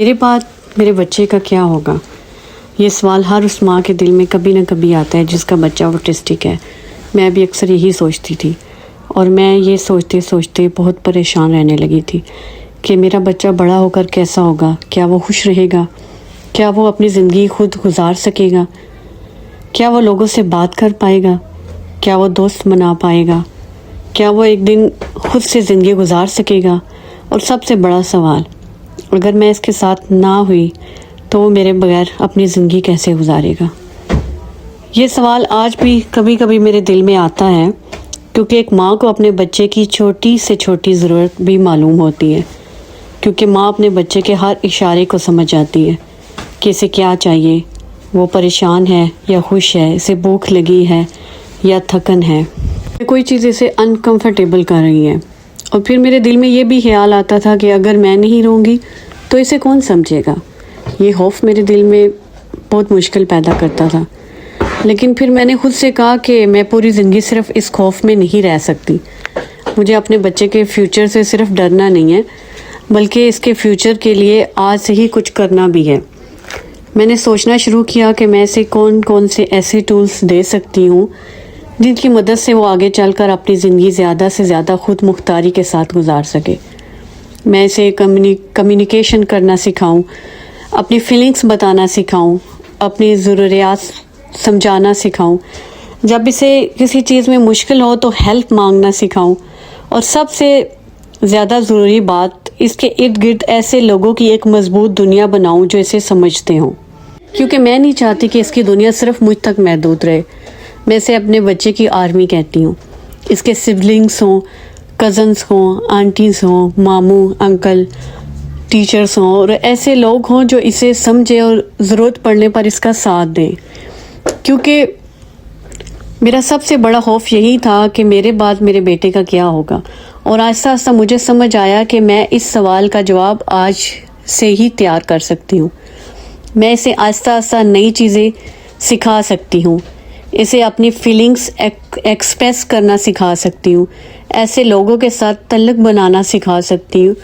میرے بعد میرے بچے کا کیا ہوگا؟ یہ سوال ہر اس ماں کے دل میں کبھی نہ کبھی آتا ہے جس کا بچہ آٹسٹک ہے۔ میں بھی اکثر یہی سوچتی تھی، اور میں یہ سوچتے سوچتے بہت پریشان رہنے لگی تھی کہ میرا بچہ بڑا ہو کر کیسا ہوگا؟ کیا وہ خوش رہے گا؟ کیا وہ اپنی زندگی خود گزار سکے گا؟ کیا وہ لوگوں سے بات کر پائے گا؟ کیا وہ دوست بنا پائے گا؟ کیا وہ ایک دن خود سے زندگی گزار سکے گا؟ اور سب سے بڑا سوال، اگر میں اس کے ساتھ نہ ہوئی تو وہ میرے بغیر اپنی زندگی کیسے گزارے گا؟ یہ سوال آج بھی کبھی کبھی میرے دل میں آتا ہے، کیونکہ ایک ماں کو اپنے بچے کی چھوٹی سے چھوٹی ضرورت بھی معلوم ہوتی ہے، کیونکہ ماں اپنے بچے کے ہر اشارے کو سمجھ جاتی ہے کہ اسے کیا چاہیے، وہ پریشان ہے یا خوش ہے، اسے بھوک لگی ہے یا تھکن ہے، کوئی چیز اسے انکمفرٹیبل کر رہی ہے۔ اور پھر میرے دل میں یہ بھی خیال آتا تھا کہ اگر میں نہیں رہوں گی تو اسے کون سمجھے گا؟ یہ خوف میرے دل میں بہت مشکل پیدا کرتا تھا، لیکن پھر میں نے خود سے کہا کہ میں پوری زندگی صرف اس خوف میں نہیں رہ سکتی۔ مجھے اپنے بچے کے فیوچر سے صرف ڈرنا نہیں ہے، بلکہ اس کے فیوچر کے لیے آج سے ہی کچھ کرنا بھی ہے۔ میں نے سوچنا شروع کیا کہ میں اسے کون سے ایسے ٹولز دے سکتی ہوں جن کی مدد سے وہ آگے چل کر اپنی زندگی زیادہ سے زیادہ خود مختاری کے ساتھ گزار سکے۔ میں اسے کمیونیکیشن کرنا سکھاؤں، اپنی فیلنگز بتانا سکھاؤں، اپنی ضروریات سمجھانا سکھاؤں، جب اسے کسی چیز میں مشکل ہو تو ہیلپ مانگنا سکھاؤں، اور سب سے زیادہ ضروری بات، اس کے ارد گرد ایسے لوگوں کی ایک مضبوط دنیا بناؤں جو اسے سمجھتے ہوں، کیونکہ میں نہیں چاہتی کہ اس کی دنیا صرف مجھ تک محدود رہے۔ میں اسے اپنے بچے کی آرمی کہتی ہوں۔ اس کے سبلنگس ہوں، کزنس ہوں، آنٹیز ہوں، ماموں، انکل، ٹیچرز ہوں، اور ایسے لوگ ہوں جو اسے سمجھے اور ضرورت پڑنے پر اس کا ساتھ دیں، کیونکہ میرا سب سے بڑا خوف یہی تھا کہ میرے بعد میرے بیٹے کا کیا ہوگا۔ اور آہستہ آہستہ مجھے سمجھ آیا کہ میں اس سوال کا جواب آج سے ہی تیار کر سکتی ہوں۔ میں اسے آہستہ آہستہ نئی چیزیں سکھا سکتی ہوں، اسے اپنی فیلنگز ایکسپریس کرنا سکھا سکتی ہوں، ایسے لوگوں کے ساتھ تعلق بنانا سکھا سکتی ہوں،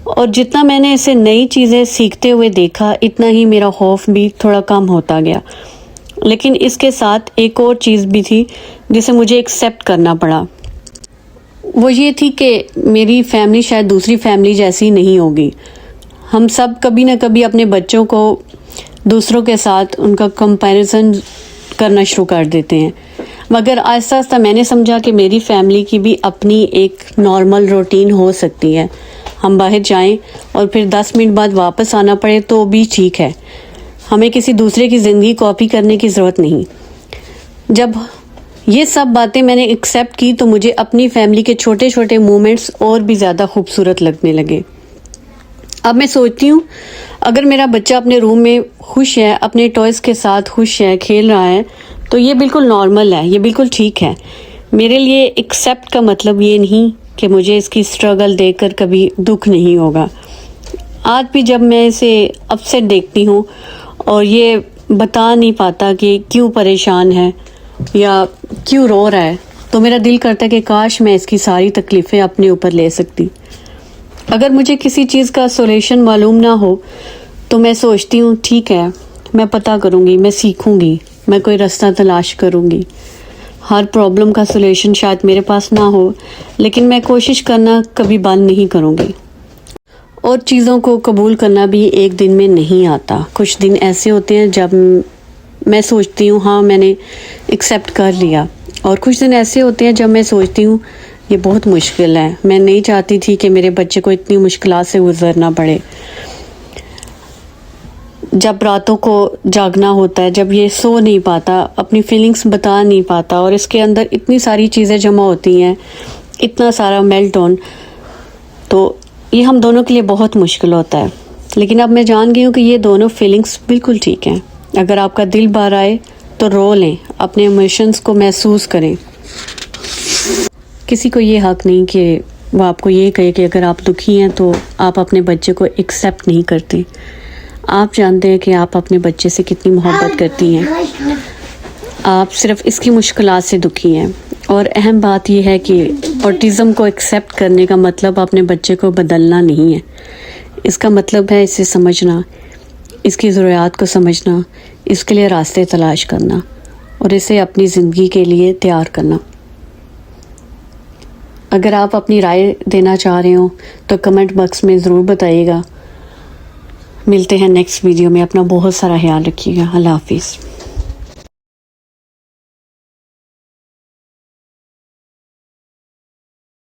اور جتنا میں نے اسے نئی چیزیں سیکھتے ہوئے دیکھا، اتنا ہی میرا خوف بھی تھوڑا کم ہوتا گیا۔ لیکن اس کے ساتھ ایک اور چیز بھی تھی جسے مجھے ایکسیپٹ کرنا پڑا۔ وہ یہ تھی کہ میری فیملی شاید دوسری فیملی جیسی نہیں ہوگی۔ ہم سب کبھی نہ کبھی اپنے بچوں کو دوسروں کے ساتھ ان کا کمپیریزن کرنا شروع کر دیتے ہیں، مگر آہستہ آہستہ میں نے سمجھا کہ میری فیملی کی بھی اپنی ایک نارمل روٹین ہو سکتی ہے۔ ہم باہر جائیں اور پھر 10 منٹ بعد واپس آنا پڑے تو بھی ٹھیک ہے، ہمیں کسی دوسرے کی زندگی کاپی کرنے کی ضرورت نہیں۔ جب یہ سب باتیں میں نے ایکسیپٹ کی تو مجھے اپنی فیملی کے چھوٹے چھوٹے مومنٹس اور بھی زیادہ خوبصورت لگنے لگے۔ اب میں سوچتی ہوں، اگر میرا بچہ اپنے روم میں خوش ہے، اپنے ٹوائز کے ساتھ خوش ہے، کھیل رہا ہے، تو یہ بالکل نارمل ہے، یہ بالکل ٹھیک ہے۔ میرے لیے ایکسیپٹ کا مطلب یہ نہیں کہ مجھے اس کی اسٹرگل دیکھ کر کبھی دکھ نہیں ہوگا۔ آج بھی جب میں اسے اپسیٹ دیکھتی ہوں اور یہ بتا نہیں پاتا کہ کیوں پریشان ہے یا کیوں رو رہا ہے، تو میرا دل کرتا ہے کہ کاش میں اس کی ساری تکلیفیں اپنے اوپر لے سکتی۔ اگر مجھے کسی چیز کا سولوشن معلوم نہ ہو تو میں سوچتی ہوں ٹھیک ہے، میں پتہ کروں گی، میں سیکھوں گی، میں کوئی رستہ تلاش کروں گی۔ ہر پرابلم کا سولوشن شاید میرے پاس نہ ہو، لیکن میں کوشش کرنا کبھی بند نہیں کروں گی۔ اور چیزوں کو قبول کرنا بھی ایک دن میں نہیں آتا۔ کچھ دن ایسے ہوتے ہیں جب میں سوچتی ہوں ہاں میں نے ایکسیپٹ کر لیا، اور کچھ دن ایسے ہوتے ہیں جب میں سوچتی ہوں یہ بہت مشکل ہے، میں نہیں چاہتی تھی کہ میرے بچے کو اتنی مشکلات سے گزرنا پڑے۔ جب راتوں کو جاگنا ہوتا ہے، جب یہ سو نہیں پاتا، اپنی فیلنگز بتا نہیں پاتا، اور اس کے اندر اتنی ساری چیزیں جمع ہوتی ہیں، اتنا سارا میلٹ آن، تو یہ ہم دونوں کے لیے بہت مشکل ہوتا ہے۔ لیکن اب میں جان گئی ہوں کہ یہ دونوں فیلنگز بالکل ٹھیک ہیں۔ اگر آپ کا دل باہر آئے تو رو لیں، اپنے ایموشنز کو محسوس کریں۔ کسی کو یہ حق نہیں کہ وہ آپ کو یہ کہے کہ اگر آپ دکھی ہیں تو آپ اپنے بچے کو ایکسیپٹ نہیں کرتے۔ آپ جانتے ہیں کہ آپ اپنے بچے سے کتنی محبت کرتی ہیں، آپ صرف اس کی مشکلات سے دکھی ہیں۔ اور اہم بات یہ ہے کہ آٹزم کو ایکسیپٹ کرنے کا مطلب اپنے بچے کو بدلنا نہیں ہے، اس کا مطلب ہے اسے سمجھنا، اس کی ضروریات کو سمجھنا، اس کے لیے راستے تلاش کرنا اور اسے اپنی زندگی کے لیے تیار کرنا۔ اگر آپ اپنی رائے دینا چاہ رہے ہوں تو کمنٹ باکس میں ضرور بتائیے گا۔ ملتے ہیں نیکسٹ ویڈیو میں، اپنا بہت سارا خیال رکھیے گا۔ اللہ حافظ۔